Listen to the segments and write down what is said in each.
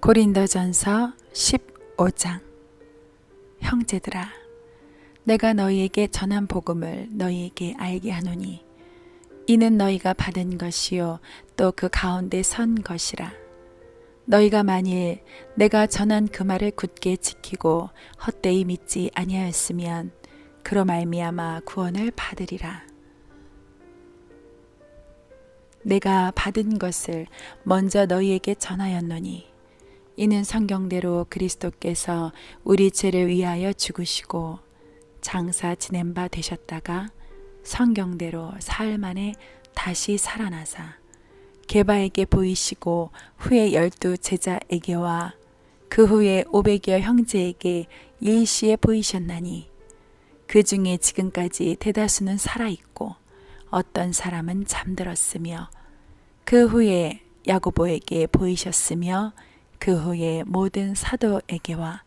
고린도전서 15장. 형제들아, 내가 너희에게 전한 복음을 너희에게 알게 하노니 이는 너희가 받은 것이요 또 그 가운데 선 것이라. 너희가 만일 내가 전한 그 말을 굳게 지키고 헛되이 믿지 아니하였으면 그로 말미암아 구원을 받으리라. 내가 받은 것을 먼저 너희에게 전하였노니 이는 성경대로 그리스도께서 우리 죄를 위하여 죽으시고 장사 지낸 바 되셨다가 성경대로 사흘 만에 다시 살아나사 게바에게 보이시고 후에 12 제자에게와 그 후에 500여 형제에게 일시에 보이셨나니 그 중에 지금까지 대다수는 살아있고 어떤 사람은 잠들었으며 그 후에 야고보에게 보이셨으며 그 후에 모든 사도에게와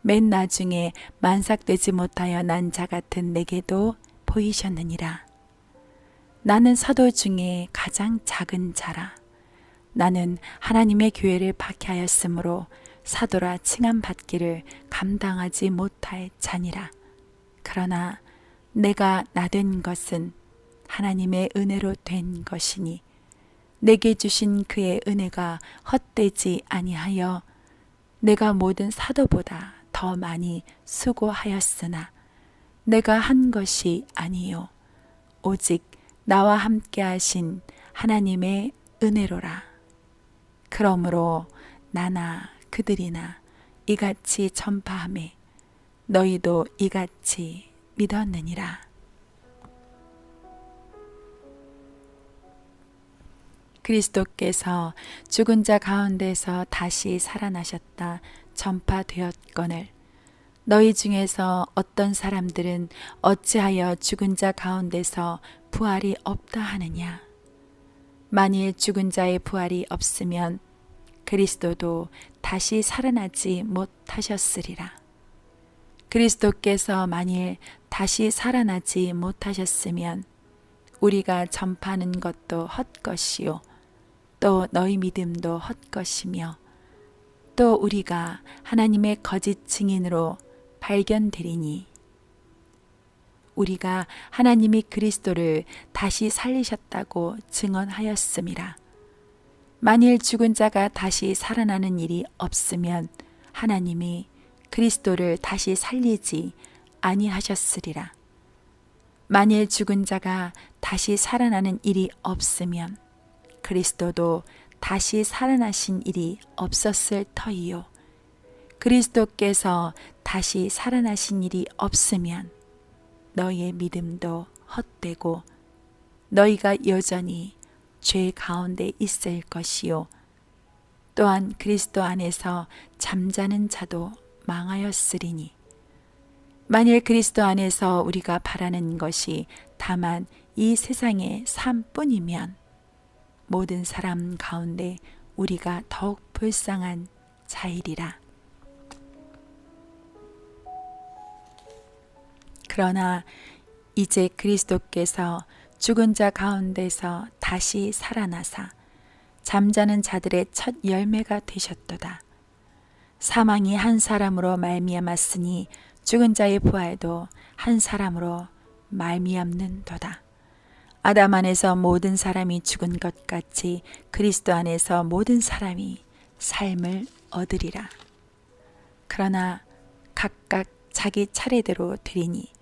맨 나중에 만삭되지 못하여 난 자 같은 내게도 보이셨느니라. 나는 사도 중에 가장 작은 자라. 나는 하나님의 교회를 박해하였으므로 사도라 칭함받기를 감당하지 못할 자니라. 그러나 내가 나된 것은 하나님의 은혜로 된 것이니 내게 주신 그의 은혜가 헛되지 아니하여 내가 모든 사도보다 더 많이 수고하였으나 내가 한 것이 아니요 오직 나와 함께 하신 하나님의 은혜로라. 그러므로 나나 그들이나 이같이 전파하매 너희도 이같이 믿었느니라. 그리스도께서 죽은 자 가운데서 다시 살아나셨다 전파되었거늘 너희 중에서 어떤 사람들은 어찌하여 죽은 자 가운데서 부활이 없다 하느냐. 만일 죽은 자의 부활이 없으면 그리스도도 다시 살아나지 못하셨으리라. 그리스도께서 만일 다시 살아나지 못하셨으면 우리가 전파하는 것도 헛것이요 또 너희 믿음도 헛것이며 또 우리가 하나님의 거짓 증인으로 발견되리니 우리가 하나님이 그리스도를 다시 살리셨다고 증언하였음이라. 만일 죽은 자가 다시 살아나는 일이 없으면 하나님이 그리스도를 다시 살리지 아니하셨으리라. 만일 죽은 자가 다시 살아나는 일이 없으면 그리스도도 다시 살아나신 일이 없었을 터이요. 그리스도께서 다시 살아나신 일이 없으면 너희의 믿음도 헛되고 너희가 여전히 죄 가운데 있을 것이요. 또한 그리스도 안에서 잠자는 자도 망하였으리니 만일 그리스도 안에서 우리가 바라는 것이 다만 이 세상의 삶뿐이면 모든 사람 가운데 우리가 더욱 불쌍한 자이리라. 그러나 이제 그리스도께서 죽은 자 가운데서 다시 살아나사 잠자는 자들의 첫 열매가 되셨도다. 사망이 한 사람으로 말미암았으니 죽은 자의 부활도 한 사람으로 말미암는도다. 아담 안에서 모든 사람이 죽은 것 같이 그리스도 안에서 모든 사람이 삶을 얻으리라. 그러나 각각 자기 차례대로 되리니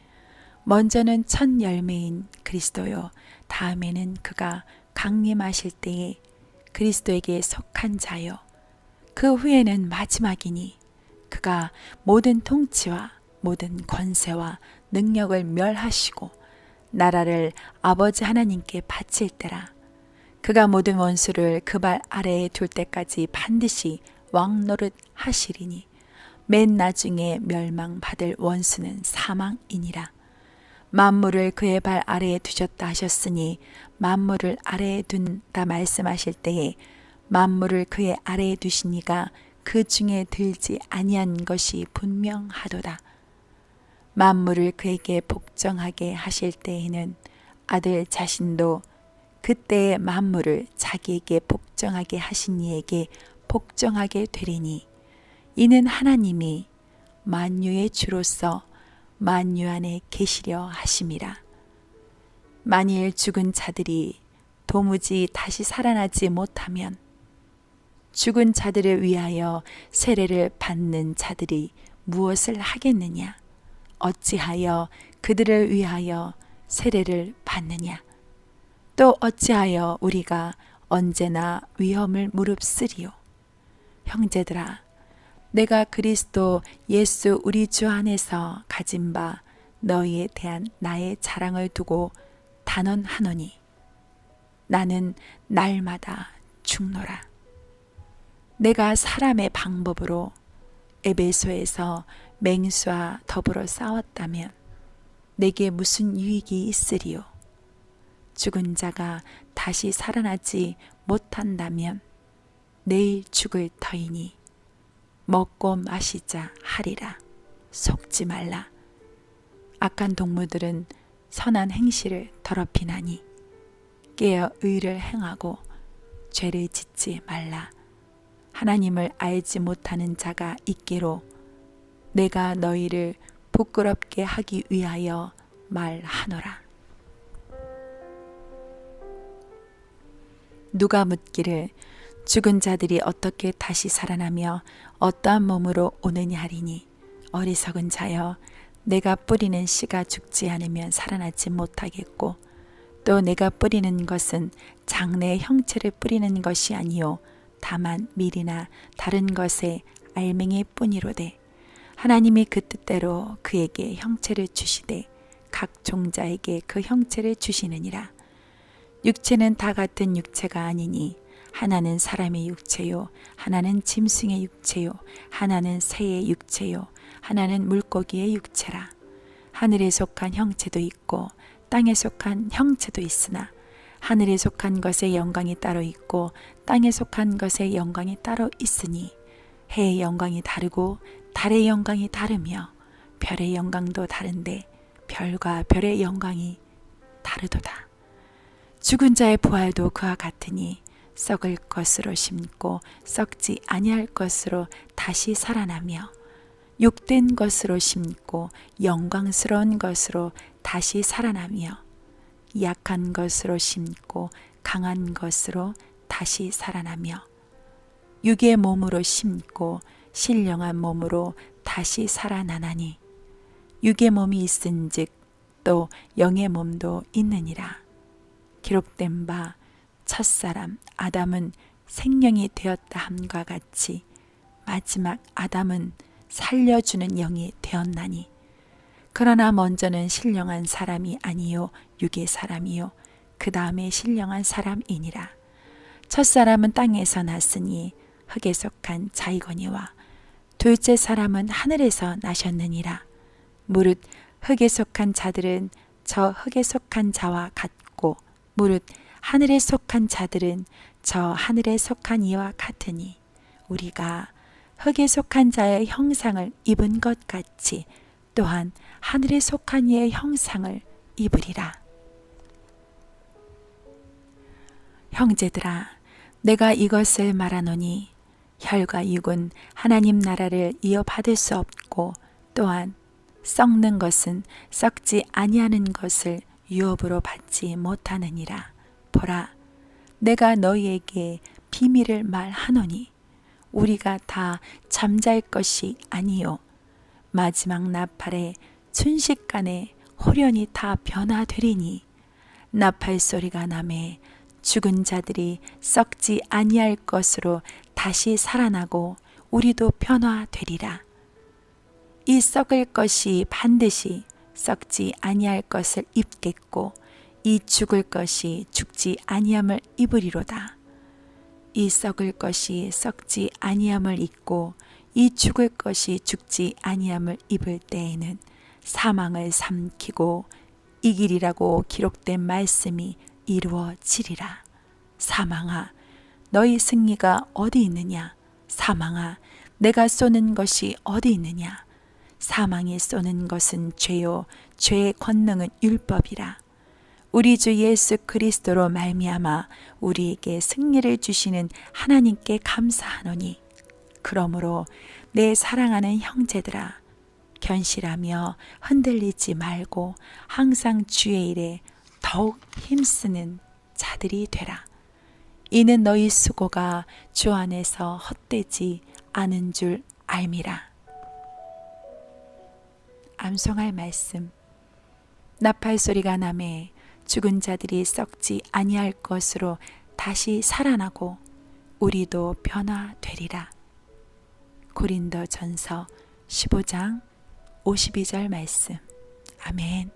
먼저는 첫 열매인 그리스도요 다음에는 그가 강림하실 때에 그리스도에게 속한 자요 그 후에는 마지막이니 그가 모든 통치와 모든 권세와 능력을 멸하시고 나라를 아버지 하나님께 바칠 때라. 그가 모든 원수를 그 발 아래에 둘 때까지 반드시 왕노릇 하시리니 맨 나중에 멸망받을 원수는 사망이니라. 만물을 그의 발 아래에 두셨다 하셨으니 만물을 아래에 둔다 말씀하실 때에 만물을 그의 아래에 두시니가 그 중에 들지 아니한 것이 분명하도다. 만물을 그에게 복종하게 하실 때에는 아들 자신도 그때의 만물을 자기에게 복종하게 하신 이에게 복종하게 되리니 이는 하나님이 만유의 주로서 만유 안에 계시려 하심이라. 만일 죽은 자들이 도무지 다시 살아나지 못하면 죽은 자들을 위하여 세례를 받는 자들이 무엇을 하겠느냐? 어찌하여 그들을 위하여 세례를 받느냐? 또 어찌하여 우리가 언제나 위험을 무릅쓰리요? 형제들아, 내가 그리스도 예수 우리 주 안에서 가진 바 너희에 대한 나의 자랑을 두고 단언하노니 나는 날마다 죽노라. 내가 사람의 방법으로 에베소에서 맹수와 더불어 싸웠다면 내게 무슨 유익이 있으리요? 죽은 자가 다시 살아나지 못한다면 내일 죽을 터이니 먹고 마시자 하리라. 속지 말라. 악한 동무들은 선한 행실을 더럽히나니 깨어 의를 행하고 죄를 짓지 말라. 하나님을 알지 못하는 자가 있기로 내가 너희를 부끄럽게 하기 위하여 말하노라. 누가 묻기를 죽은 자들이 어떻게 다시 살아나며 어떠한 몸으로 오느냐 하리니 어리석은 자여, 내가 뿌리는 씨가 죽지 않으면 살아나지 못하겠고 또 내가 뿌리는 것은 장래의 형체를 뿌리는 것이 아니요 다만 밀이나 다른 것의 알맹이 뿐이로되 하나님이 그 뜻대로 그에게 형체를 주시되 각 종자에게 그 형체를 주시느니라. 육체는 다 같은 육체가 아니니 하나는 사람의 육체요, 하나는 짐승의 육체요, 하나는 새의 육체요, 하나는 물고기의 육체라. 하늘에 속한 형체도 있고 땅에 속한 형체도 있으나 하늘에 속한 것의 영광이 따로 있고 땅에 속한 것의 영광이 따로 있으니 해의 영광이 다르고 달의 영광이 다르며 별의 영광도 다른데 별과 별의 영광이 다르도다. 죽은 자의 부활도 그와 같으니 썩을 것으로 심고 썩지 아니할 것으로 다시 살아나며 욕된 것으로 심고 영광스러운 것으로 다시 살아나며 약한 것으로 심고 강한 것으로 다시 살아나며 육의 몸으로 심고 신령한 몸으로 다시 살아나나니 육의 몸이 있은즉 또 영의 몸도 있느니라. 기록된 바 첫사람 아담은 생명이 되었다 함과 같이 마지막 아담은 살려주는 영이 되었나니 그러나 먼저는 신령한 사람이 아니요 육의 사람이요 그 다음에 신령한 사람이니라. 첫사람은 땅에서 났으니 흙에 속한 자이거니와 둘째 사람은 하늘에서 나셨느니라. 무릇 흙에 속한 자들은 저 흙에 속한 자와 같고 무릇 하늘에 속한 자들은 저 하늘에 속한 이와 같으니 우리가 흙에 속한 자의 형상을 입은 것 같이 또한 하늘에 속한 이의 형상을 입으리라. 형제들아, 내가 이것을 말하노니 혈과 육은 하나님 나라를 이어받을 수 없고 또한 썩는 것은 썩지 아니하는 것을 유업으로 받지 못하느니라. 보라, 내가 너희에게 비밀을 말하노니 우리가 다 잠잘 것이 아니요 마지막 나팔에 순식간에 홀연히 다 변화되리니 나팔 소리가 나매 죽은 자들이 썩지 아니할 것으로 다시 살아나고 우리도 변화되리라. 이 썩을 것이 반드시 썩지 아니할 것을 입겠고 이 죽을 것이 죽지 아니함을 입으리로다. 이 썩을 것이 썩지 아니함을 입고 이 죽을 것이 죽지 아니함을 입을 때에는 사망을 삼키고 이기리라고 기록된 말씀이 이루어지리라. 사망아, 너희 승리가 어디 있느냐? 사망아, 내가 쏘는 것이 어디 있느냐? 사망이 쏘는 것은 죄요, 죄의 권능은 율법이라. 우리 주 예수 그리스도로 말미암아 우리에게 승리를 주시는 하나님께 감사하노니 그러므로 내 사랑하는 형제들아 견실하며 흔들리지 말고 항상 주의 일에 더욱 힘쓰는 자들이 되라. 이는 너희 수고가 주 안에서 헛되지 않은 줄 알미라. 암송할 말씀. 나팔 소리가 나매 죽은 자들이 썩지 아니할 것으로 다시 살아나고 우리도 변화되리라. 고린도전서 15장 52절 말씀. 아멘.